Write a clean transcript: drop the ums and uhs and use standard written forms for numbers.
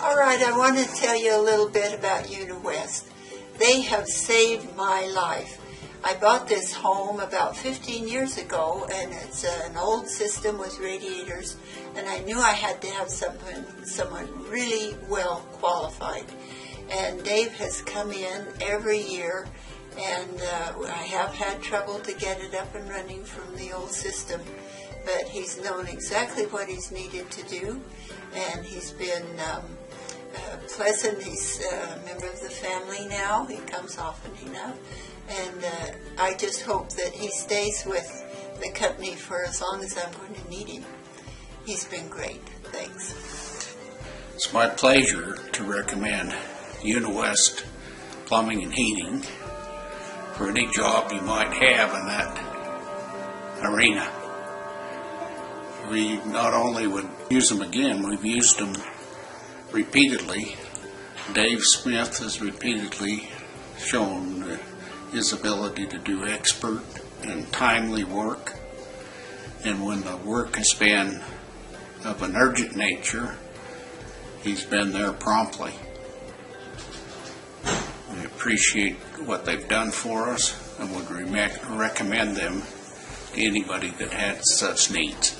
All right, I want to tell you a little bit about Uni-West. They have saved my life. I bought this home about 15 years ago, and it's an old system with radiators, and I knew I had to have someone really well qualified. And Dave has come in every year, and I have had trouble to get it up and running from the old system, but he's known exactly what he's needed to do, and he's been pleasant. He's a member of the family now. He comes often enough, and I just hope that he stays with the company for as long as I'm going to need him. He's been great. Thanks. It's my pleasure to recommend Uni-West Plumbing and Heating for any job you might have in that arena. We not only would use them again, we've used them repeatedly. Dave Smith has repeatedly shown his ability to do expert and timely work, and when the work has been of an urgent nature, he's been there promptly. We appreciate what they've done for us and would recommend them to anybody that had such needs.